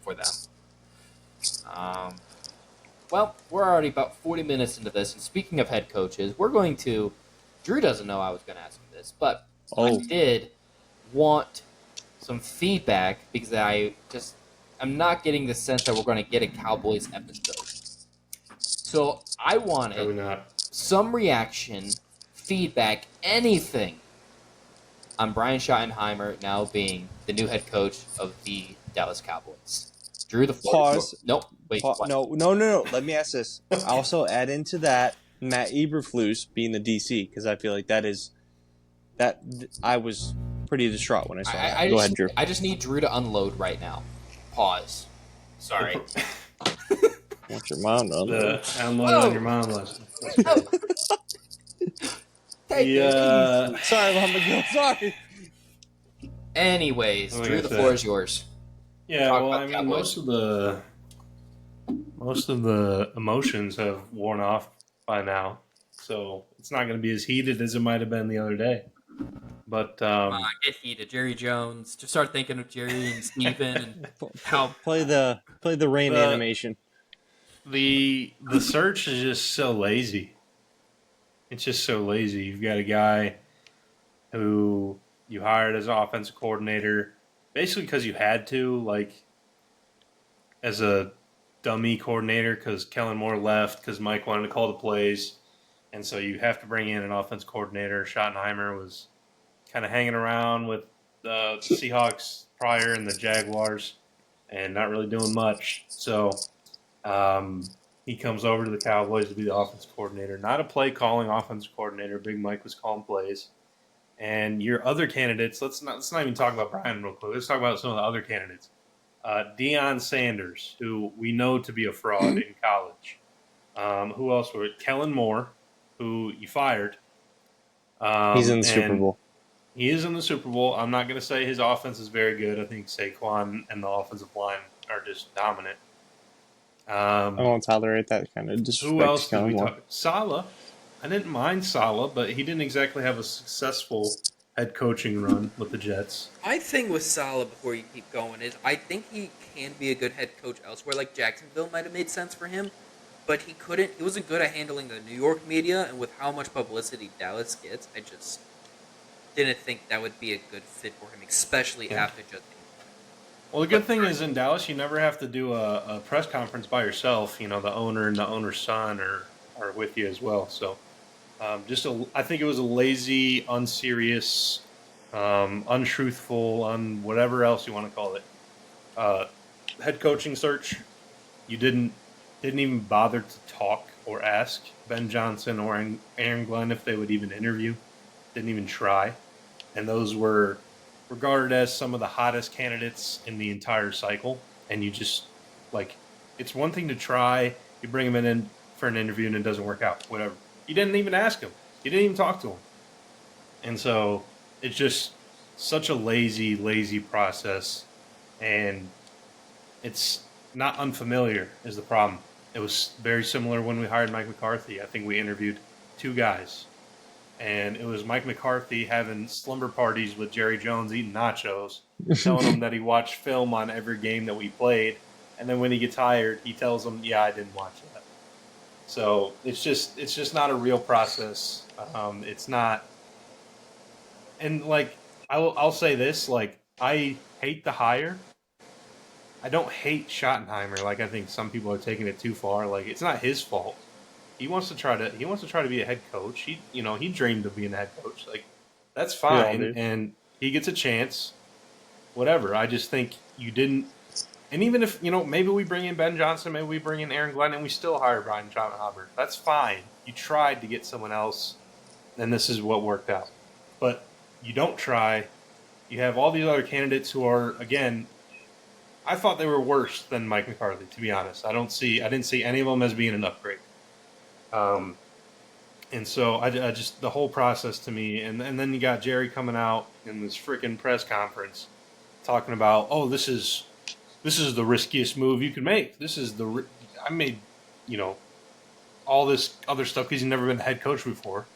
for them? Well, we're already about 40 minutes into this, and speaking of head coaches, Drew doesn't know I was going to ask him this, but I did want some feedback because I'm not getting the sense that we're going to get a Cowboys episode. So I Probably wanted not. some reaction, feedback, anything on Brian Schottenheimer now being the new head coach of the Dallas Cowboys. Drew, the floor. Pause. Nope. Wait. what? No. Let me ask this. Also add into that Matt Eberflus being the DC because I feel like that I was pretty distraught when I saw that. Go ahead, Drew. I just need Drew to unload right now. Pause. Sorry. Want your mom to unload? Unload on your mom lesson. Sorry, Mama Gill. Sorry. Anyways, What was I Drew, gonna the say? floor is yours. Yeah, Talk well, about I mean, Cowboys. most of the emotions have worn off by now, so it's not going to be as heated as it might have been the other day. But Come on, get heated. Jerry Jones. Just start thinking of Jerry and Steven and how Play the rain animation. the search is just so lazy. It's just so lazy. You've got a guy who you hired as an offensive coordinator basically because you had to, like, as a dummy coordinator because Kellen Moore left because Mike wanted to call the plays. And so you have to bring in an offensive coordinator. Schottenheimer was kind of hanging around with the Seahawks prior and the Jaguars and not really doing much. So he comes over to the Cowboys to be the offensive coordinator, not a play-calling offensive coordinator. Big Mike was calling plays. And your other candidates, let's not even talk about Brian real quick. Let's talk about some of the other candidates. Deion Sanders, who we know to be a fraud in college. Who else were it? Kellen Moore, who you fired. He's in the Super Bowl. He is in the Super Bowl. I'm not going to say his offense is very good. I think Saquon and the offensive line are just dominant. I won't tolerate that kind of disrespect. Who else did we talk? Saleh. I didn't mind Saleh, but he didn't exactly have a successful head coaching run with the Jets. My thing with Saleh, before you keep going, is I think he can be a good head coach elsewhere. Like Jacksonville might have made sense for him, but he couldn't. He wasn't good at handling the New York media, and with how much publicity Dallas gets, I just didn't think that would be a good fit for him, especially after just. Well, the good thing is in Dallas, you never have to do a press conference by yourself. You know, the owner and the owner's son are with you as well. So, I think it was a lazy, unserious, untruthful, whatever else you want to call it, head coaching search. You didn't even bother to talk or ask Ben Johnson or Aaron Glenn if they would even interview. Didn't even try, and those were regarded as some of the hottest candidates in the entire cycle. And you just, like, it's one thing to try. You bring them in for an interview and it doesn't work out. Whatever. You didn't even ask him. You didn't even talk to him. And so it's just such a lazy process. And it's not unfamiliar is the problem. It was very similar when we hired Mike McCarthy. I think we interviewed 2 guys. And it was Mike McCarthy having slumber parties with Jerry Jones eating nachos, telling him that he watched film on every game that we played. And then when he gets hired, he tells him, yeah, I didn't watch that. So it's just not a real process. It's not. And, like, I'll say this, like, I hate the hire. I don't hate Schottenheimer. Like, I think some people are taking it too far. Like, it's not his fault. He wants to try to be a head coach. He dreamed of being a head coach. Like, that's fine, and he gets a chance. Whatever. I just think you didn't. And even if maybe we bring in Ben Johnson, maybe we bring in Aaron Glenn, and we still hire Brian Schottenheimer. That's fine. You tried to get someone else, and this is what worked out. But you don't try. You have all these other candidates who are, again, I thought they were worse than Mike McCarthy. To be honest, I didn't see any of them as being an upgrade. And so I just, the whole process to me, and then you got Jerry coming out in this freaking press conference talking about, oh, this is the riskiest move you could make. I made, all this other stuff because he's never been the head coach before.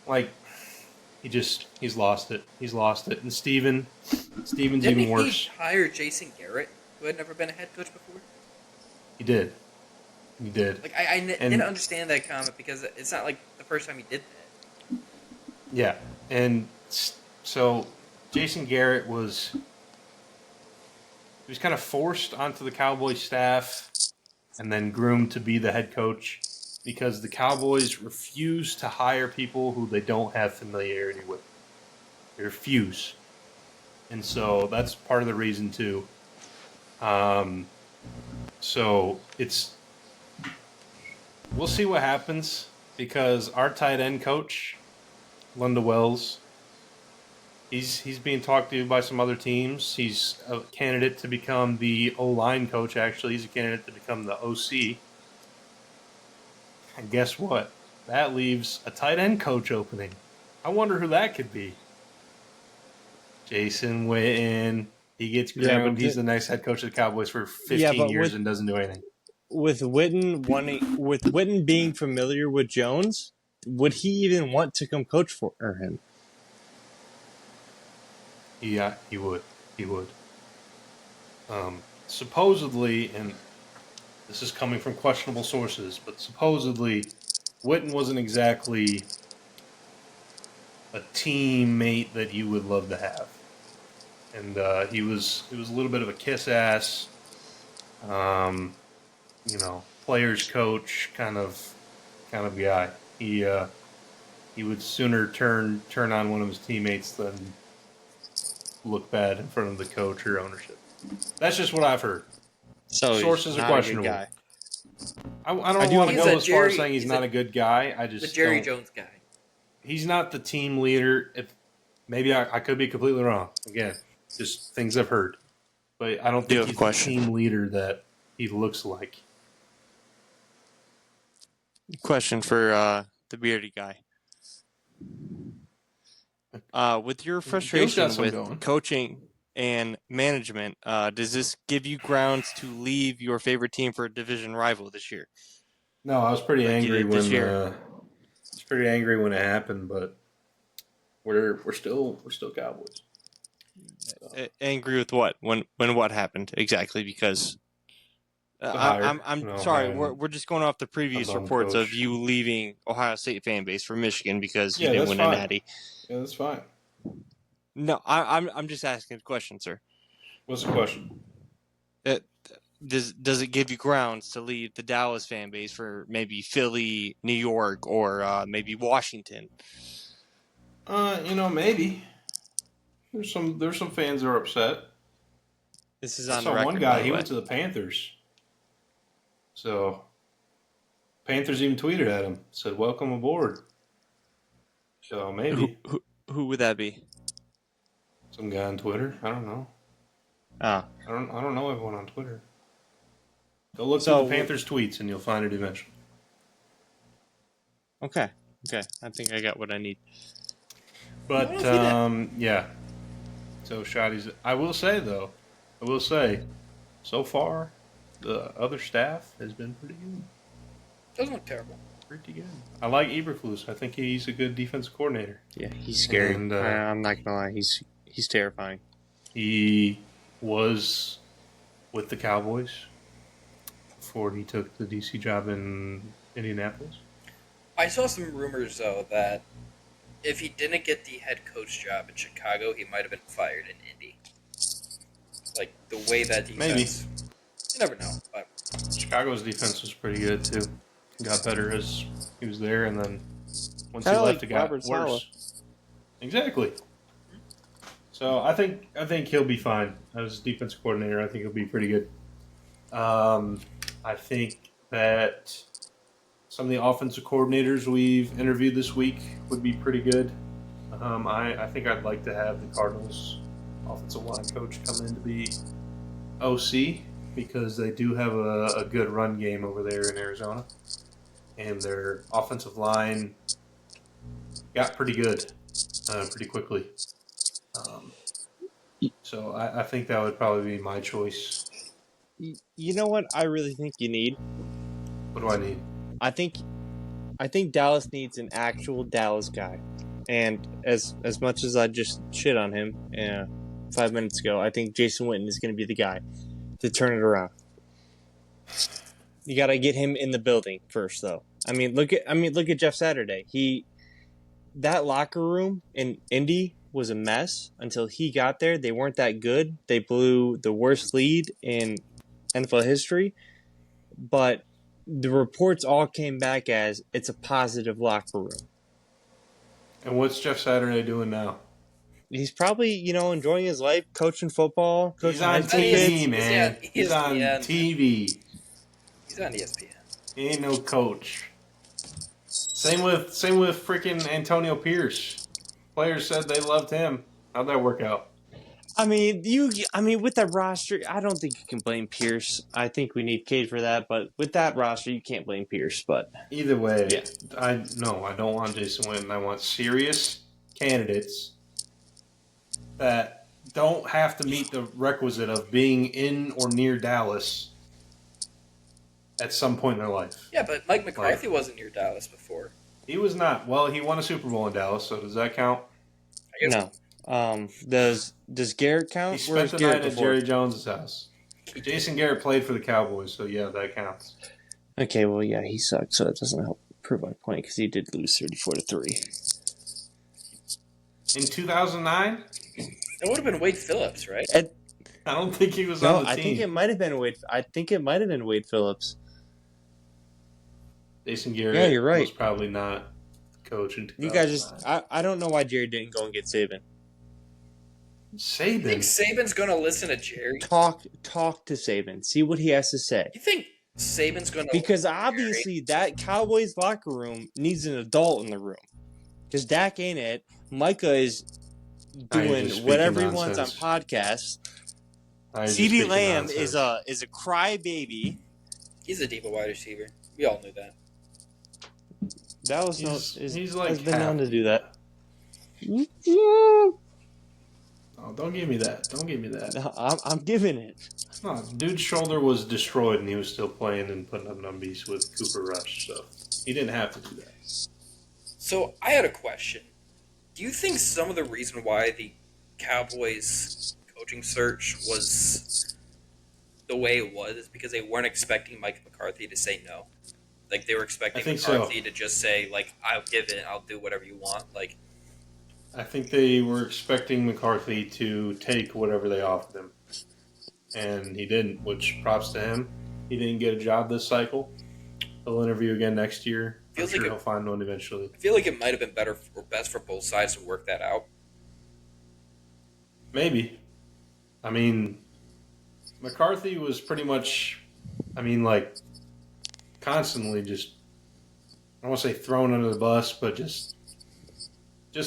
Like, he's lost it. He's lost it. And Steven's even worse. Didn't he hire Jason Garrett, who had never been a head coach before? He did. Like, I didn't understand that comment because it's not like the first time he did that. Yeah, and so Jason Garrett was kind of forced onto the Cowboys staff and then groomed to be the head coach because the Cowboys refuse to hire people who they don't have familiarity with. They refuse. And so that's part of the reason too. So we'll see what happens because our tight end coach, Lunda Wells, he's being talked to by some other teams. He's a candidate to become the O-line coach, actually. He's a candidate to become the OC. And guess what? That leaves a tight end coach opening. I wonder who that could be. Jason Witten. He gets groomed. He's the next head coach of the Cowboys for 15 years and doesn't do anything. With Witten being familiar with Jones, would he even want to come coach for him? Yeah, he would. He would. Supposedly, and this is coming from questionable sources, but supposedly, Witten wasn't exactly a teammate that you would love to have, and he was a little bit of a kiss ass, players coach kind of guy. He would sooner turn on one of his teammates than look bad in front of the coach or ownership. That's just what I've heard. So Sources are questionable. Guy. I don't want to go as far as saying he's not a good guy. I just the Jerry Jones guy. He's not the team leader. Maybe I could be completely wrong. Again, just things I've heard. But I don't think he's the team leader that he looks like. Question for the beardy guy. With your frustration with coaching and management, does this give you grounds to leave your favorite team for a division rival this year? No, I was pretty angry when it happened, but we're still Cowboys. So. Angry with what? When what happened exactly? Because I'm sorry, we're just going off the previous reports of you leaving Ohio State fan base for Michigan because you didn't win a natty. Yeah, that's fine. No, I'm just asking a question, sir. What's the question? Does it give you grounds to leave the Dallas fan base for maybe Philly, New York, or maybe Washington? Maybe. There's some fans that are upset. This is on the record. One guy, he went to the Panthers. So, Panthers even tweeted at him, said, "Welcome aboard." So maybe. Who would that be? Some guy on Twitter. I don't know. I don't know everyone on Twitter. Go look through the Panthers tweets and you'll find it eventually. Okay. I think I got what I need. But yeah. So Shotty's. I will say, so far, the other staff has been pretty good. Doesn't look terrible. Pretty good. I like Eberflus. I think he's a good defensive coordinator. Yeah, he's scary. And, I'm not gonna lie, he's terrifying. He was with the Cowboys before he took the DC job in Indianapolis. I saw some rumors though that if he didn't get the head coach job in Chicago, he might have been fired in Indy. Like the way that defense. Maybe. You never know. But Chicago's defense was pretty good too. Got better as he was there, and then once Kinda he left, it got Robert worse. Saleh. Exactly. So I think he'll be fine as defense coordinator. I think he'll be pretty good. I think that some of the offensive coordinators we've interviewed this week would be pretty good. I think I'd like to have the Cardinals offensive line coach come in to be OC because they do have a good run game over there in Arizona. And their offensive line got pretty good pretty quickly. So I think that would probably be my choice. You know what I really think you need? What do I need? I think Dallas needs an actual Dallas guy. And as much as I just shit on him 5 minutes ago, I think Jason Witten is going to be the guy to turn it around. You got to get him in the building first, though. Look at Jeff Saturday. That locker room in Indy was a mess until he got there. They weren't that good. They blew the worst lead in NFL history, but the reports all came back as it's a positive locker room. And what's Jeff Saturday doing now? He's probably, enjoying his life, coaching football. He's on TV, man. He's on TV. He's on ESPN. He ain't no coach. Same with freaking Antonio Pierce. Players said they loved him. How'd that work out? With that roster, I don't think you can blame Pierce. I think we need Cade for that, but with that roster, you can't blame Pierce. But either way, yeah. I don't want Jason Witten. I want serious candidates that don't have to meet the requisite of being in or near Dallas at some point in their life. Yeah, but Mike McCarthy wasn't near Dallas before. He was not. Well, he won a Super Bowl in Dallas, so does that count? I guess No. Does Garrett count? He Where's spent the Garrett night at before? Jerry Jones' house. Jason Garrett played for the Cowboys, so yeah, that counts. Okay, well, yeah, he sucked, so that doesn't help prove my point because he did lose 34-3. In 2009? it would have been Wade Phillips, right? I don't think he was No, on the I team. think it might have been Wade. I think it might have been Wade Phillips. Jason Garrett Yeah, you're right. was probably not the coach in 2009. You guys just—I don't know why Jerry didn't go and get Saban. You think Saban. Saban's going to listen to Jerry? Talk to Saban. See what he has to say. You think Saban's going to Because obviously that Cowboys locker room needs an adult in the room. Because Dak ain't it. Micah is doing just whatever he speaking wants on nonsense. podcasts. I just CeeDee speaking Lamb nonsense. is a crybaby. He's a deep wide receiver. We all knew that. That was He's like has been known to do that. Oh, don't give me that. Don't give me that. No, I'm giving it. No, dude's shoulder was destroyed, and he was still playing and putting up numbies with Cooper Rush. So he didn't have to do that. So I had a question. Do you think some of the reason why the Cowboys coaching search was the way it was is because they weren't expecting Mike McCarthy to say no? Like they were expecting I think so. McCarthy to just say, like, I'll give it, I'll do whatever you want. Like, I think they were expecting McCarthy to take whatever they offered him, and he didn't. Which props to him. He didn't get a job this cycle. He'll interview again next year. Feels I'm like sure he'll find one eventually. I feel like it might have been better or best for both sides to work that out. Maybe. I mean, McCarthy was pretty much, like, constantly just, I don't want to say thrown under the bus, but just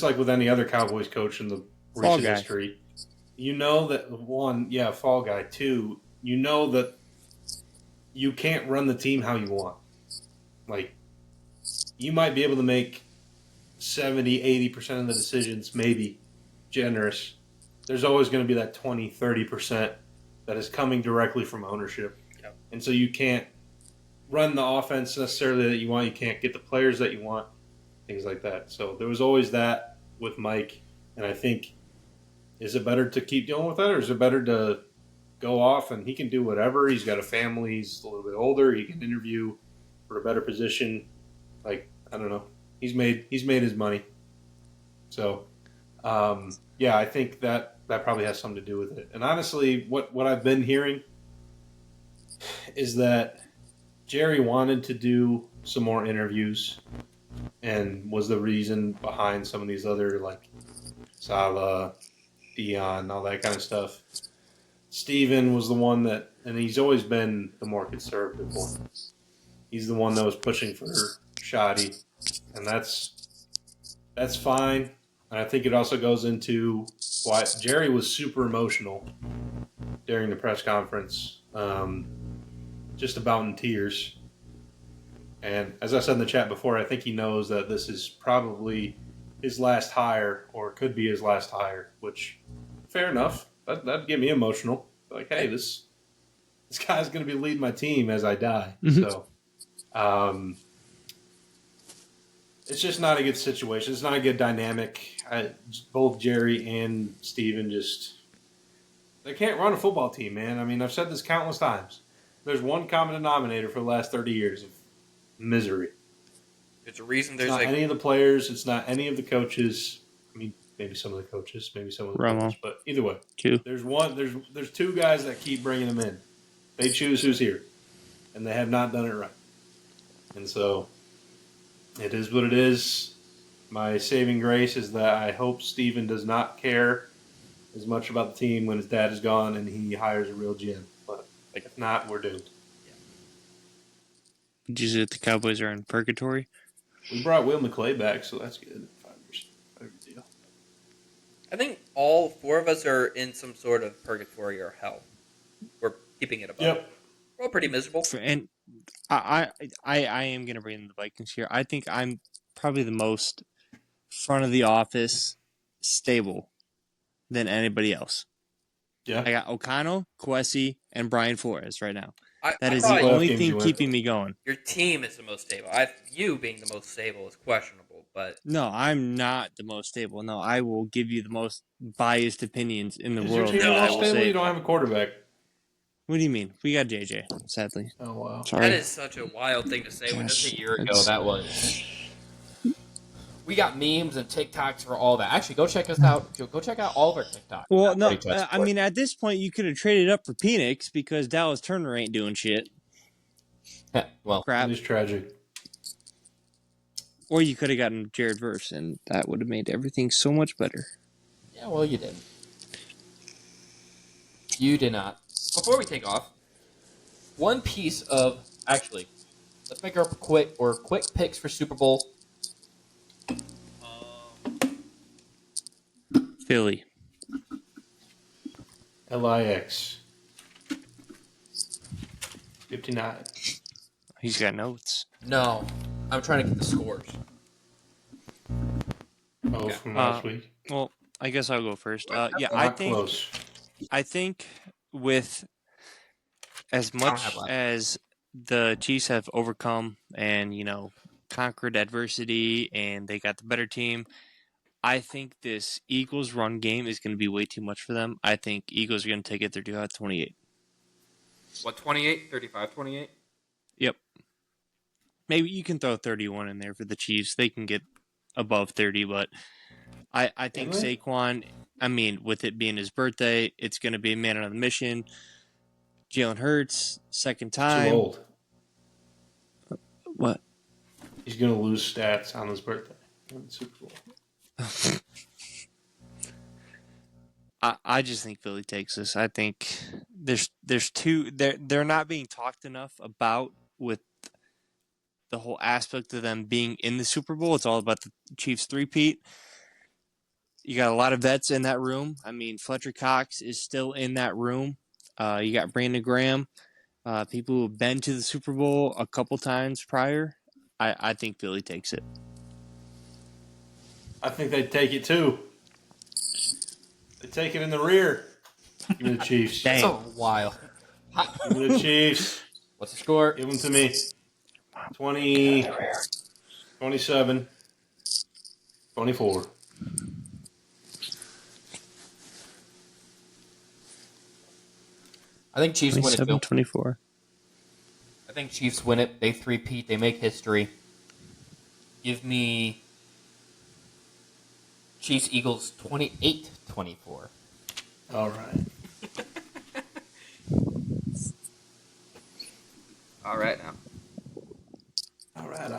like with any other Cowboys coach in the Fall recent guy. history. You know that, one, yeah, fall guy. Two, you know that you can't run the team how you want. Like, you might be able to make 70, 80% of the decisions, maybe, generous. There's always going to be that 20, 30% that is coming directly from ownership. Yep. And so you can't run the offense necessarily that you want. You can't get the players that you want, things like that. So there was always that with Mike. And I think, is it better to keep dealing with that, or is it better to go off and he can do whatever? He's got a family. He's a little bit older. He can interview for a better position. Like, I don't know. He's made his money. So, yeah, I think that probably has something to do with it. And honestly, what I've been hearing is that Jerry wanted to do some more interviews and was the reason behind some of these other, like, Saleh, Dion, all that kind of stuff. Steven was the one that, and he's always been the more conservative one. He's the one that was pushing for Shoddy, and that's fine. And I think it also goes into why Jerry was super emotional during the press conference, just about in tears. And as I said in the chat before, I think he knows that this is probably his last hire, or could be his last hire, which, fair enough. That'd get me emotional. Like, hey, this guy's going to be leading my team as I die. Mm-hmm. So, it's just not a good situation. It's not a good dynamic. Both Jerry and Steven they can't run a football team, man. I mean, I've said this countless times. There's one common denominator for the last 30 years of misery. There's a reason It's there's not like any of the players. It's not any of the coaches. I mean, maybe some of the coaches, maybe some of the Romo. coaches. But either way, Two. there's two guys that keep bringing them in. They choose who's here, and they have not done it right. And so it is what it is. My saving grace is that I hope Steven does not care as much about the team when his dad is gone and he hires a real GM. But if not, we're doomed. Did you say that the Cowboys are in purgatory? We brought Will McClay back, so that's good. 5 years. Deal. I think all four of us are in some sort of purgatory or hell. We're keeping it above. Yep. We're all pretty miserable. And I am going to bring in the Vikings here. I think I'm probably the most front of the office stable than anybody else. Yeah. I got O'Connell, Kwesi, and Brian Flores right now. That I is the thought only games thing you win. keeping me going. your team is the most stable. You being the most stable is questionable, but No, I'm not the most stable. No, I will give you the most biased opinions in the Is your world. team No. the I most will stable? say. You don't have a quarterback. What do you mean? We got JJ, sadly. Oh wow. Sorry. that is such a wild thing to say. When Just just a year ago, It's- that was. We got memes and TikToks for all that. Actually, go check us out. Go check out all of our TikToks. Well, no, Party Chat I Sports. mean, at this point, you could have traded up for Penix because Dallas Turner ain't doing shit. Well, Crap. It is tragic. Or you could have gotten Jared Verse, and that would have made everything so much better. yeah, well, you didn't. You did not. Before we take off, one piece of actually, let's make our quick picks for Super Bowl. Philly. LIX. 59. He's got notes. No, I'm trying to get the scores. Oh, from last week. Well, I guess I'll go first. Yeah, Not close. I think with as don't have much that. as the Chiefs have overcome and, conquered adversity and they got the better team, I think this Eagles run game is going to be way too much for them. I think Eagles are going to take it 35-28. What, 28? 35, 28? Yep. Maybe you can throw 31 in there for the Chiefs. They can get above 30, but I think Really? Saquon, I mean, with it being his birthday, it's going to be a man on the mission. Jalen Hurts, second time. Too old. What? He's going to lose stats on his birthday in the Super Bowl. I just think Philly takes this. I think there's two. They're not being talked enough about with the whole aspect of them being in the Super Bowl. It's all about the Chiefs three-peat. You got a lot of vets in that room. I mean, Fletcher Cox is still in that room. You got Brandon Graham. People who have been to the Super Bowl a couple times prior. I think Philly takes it. I think they'd take it too. They take it in the rear. Give me the Chiefs. Dang. So wild. Give me the Chiefs. What's the score? Give them to me. 20, 27, 24. I think Chiefs win it, too. 27-24. I think Chiefs win it. They three-peat. They make history. Give me Chiefs Eagles 28-24. All right. All right now. All right.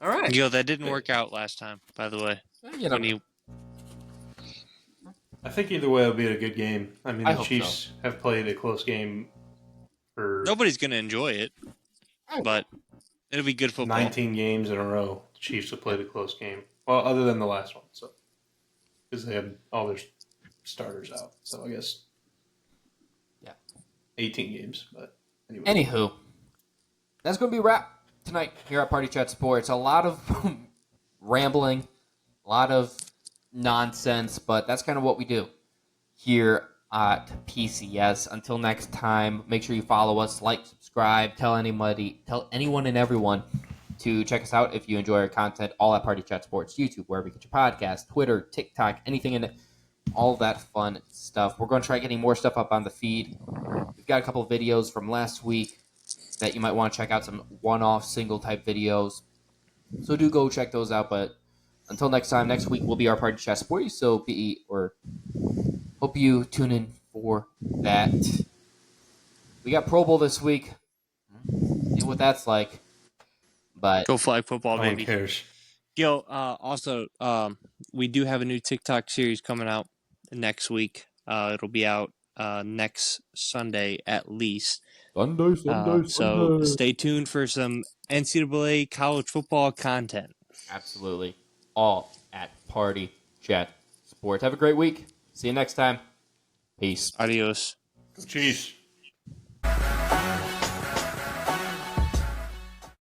All right. Yo, that didn't work out last time, by the way. You know, When you I think either way it'll be a good game. I mean, I the hope Chiefs have played a close game for nobody's gonna enjoy it, but it'll be good football. 19 games in a row. The Chiefs have played a close game. Well, other than the last one, so because they had all their starters out. So I guess, Yeah. 18 games. But anyway, Anywho, that's going to be a wrap tonight here at Party Chat Sports. A lot of rambling, a lot of nonsense, but that's kind of what we do here at PCS. Until next time, make sure you follow us, like, subscribe, tell anyone and everyone to check us out if you enjoy our content, all at Party Chat Sports, YouTube, wherever you get your podcast, Twitter, TikTok, anything in it, all that fun stuff. We're going to try getting more stuff up on the feed. We've got a couple of videos from last week that you might want to check out, some one-off single type videos. So do go check those out. But until next time, next week will be our Party Chat Sporty. So hope you tune in for that. We got Pro Bowl this week. See what that's like. But Go flag football, no one baby. cares. Gil, also, we do have a new TikTok series coming out next week. It'll be out next Sunday at least. Sunday. So stay tuned for some NCAA college football content. Absolutely. All at Party Chat Sports. Have a great week. See you next time. Peace. Adios. Chiefs.